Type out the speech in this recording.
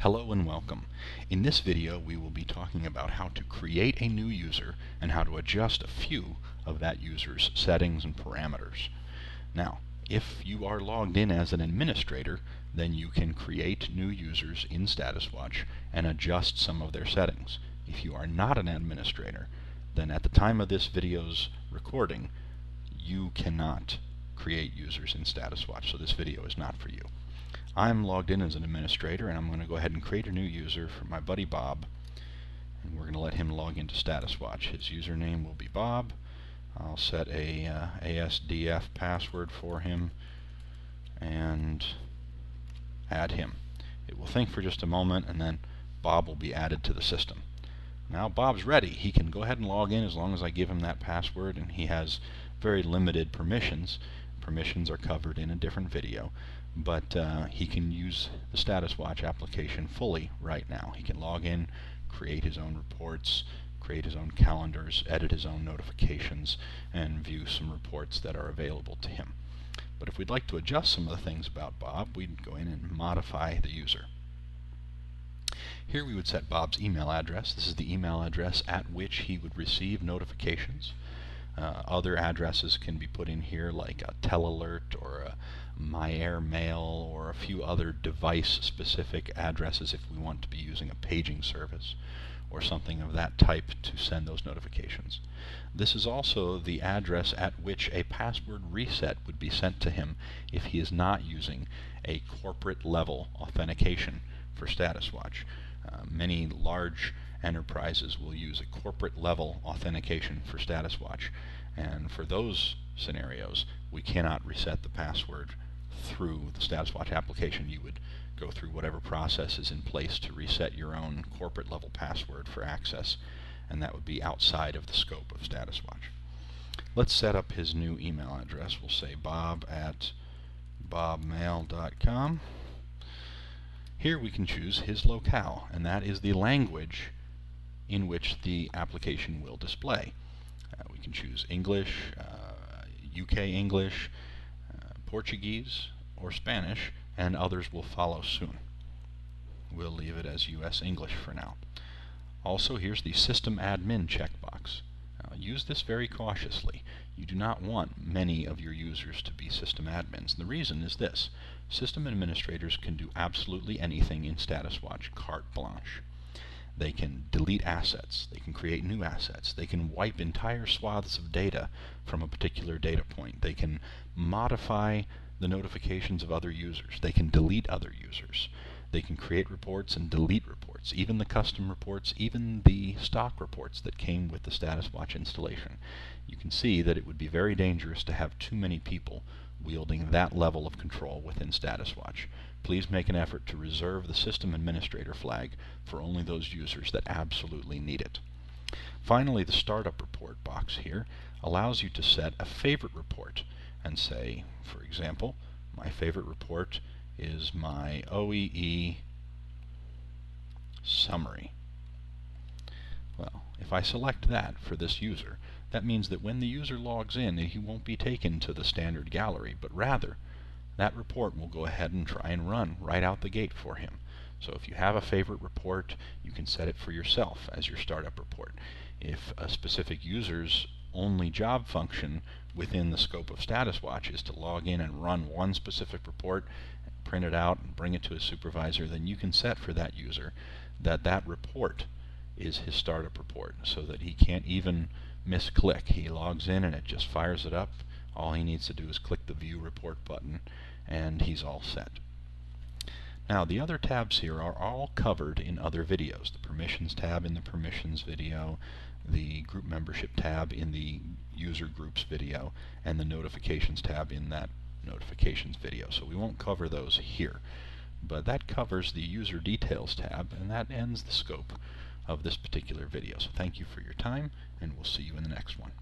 Hello and welcome. In this video we will be talking about how to create a new user and how to adjust a few of that user's settings and parameters. Now, if you are logged in as an administrator, then you can create new users in StatusWatch and adjust some of their settings. If you are not an administrator, then at the time of this video's recording, you cannot create users in StatusWatch, so this video is not for you. I'm logged in as an administrator, and I'm going to go ahead and create a new user for my buddy Bob, and we're going to let him log into StatusWatch. His username will be Bob. I'll set a ASDF password for him and add him. It will think for just a moment, and then Bob will be added to the system. Now Bob's ready. He can go ahead and log in as long as I give him that password, and he has very limited permissions. Permissions are covered in a different video, but he can use the StatusWatch application fully right now. He can log in, create his own reports, create his own calendars, edit his own notifications, and view some reports that are available to him. But if we'd like to adjust some of the things about Bob, we'd go in and modify the user. Here we would set Bob's email address. This is the email address at which he would receive notifications. Other addresses can be put in here, like a TelAlert or a MyAirMail or a few other device-specific addresses if we want to be using a paging service or something of that type to send those notifications. This is also the address at which a password reset would be sent to him if he is not using a corporate level authentication for StatusWatch. Many large enterprises will use a corporate level authentication for StatusWatch, and for those scenarios we cannot reset the password through the StatusWatch application. You would go through whatever process is in place to reset your own corporate level password for access, and that would be outside of the scope of StatusWatch. Let's set up his new email address. We'll say bob@bobmail.com. Here we can choose his locale, and that is the language in which the application will display. We can choose English, UK English, Portuguese, or Spanish, and others will follow soon. We'll leave it as US English for now. Also, here's the System Admin checkbox. Now, use this very cautiously. You do not want many of your users to be system admins. The reason is this: system administrators can do absolutely anything in StatusWatch carte blanche. They can delete assets, they can create new assets, they can wipe entire swaths of data from a particular data point, they can modify the notifications of other users, they can delete other users, they can create reports and delete reports, even the custom reports, even the stock reports that came with the StatusWatch installation. You can see that it would be very dangerous to have too many people wielding that level of control within StatusWatch. Please make an effort to reserve the System Administrator flag for only those users that absolutely need it. Finally, the Startup Report box here allows you to set a favorite report and say, for example, my favorite report is my OEE summary. Well, if I select that for this user, that means that when the user logs in, he won't be taken to the standard gallery, but rather that report will go ahead and try and run right out the gate for him. So if you have a favorite report, you can set it for yourself as your startup report. If a specific user's only job function within the scope of StatusWatch is to log in and run one specific report, print it out and bring it to his supervisor, then you can set for that user that that report is his startup report, so that he can't even misclick. He logs in and it just fires it up. All he needs to do is click the View Report button and he's all set. Now, the other tabs here are all covered in other videos. The Permissions tab in the Permissions video, the Group Membership tab in the User Groups video, and the Notifications tab in that Notifications video. So we won't cover those here. But that covers the User Details tab, and that ends the scope of this particular video. So thank you for your time, and we'll see you in the next one.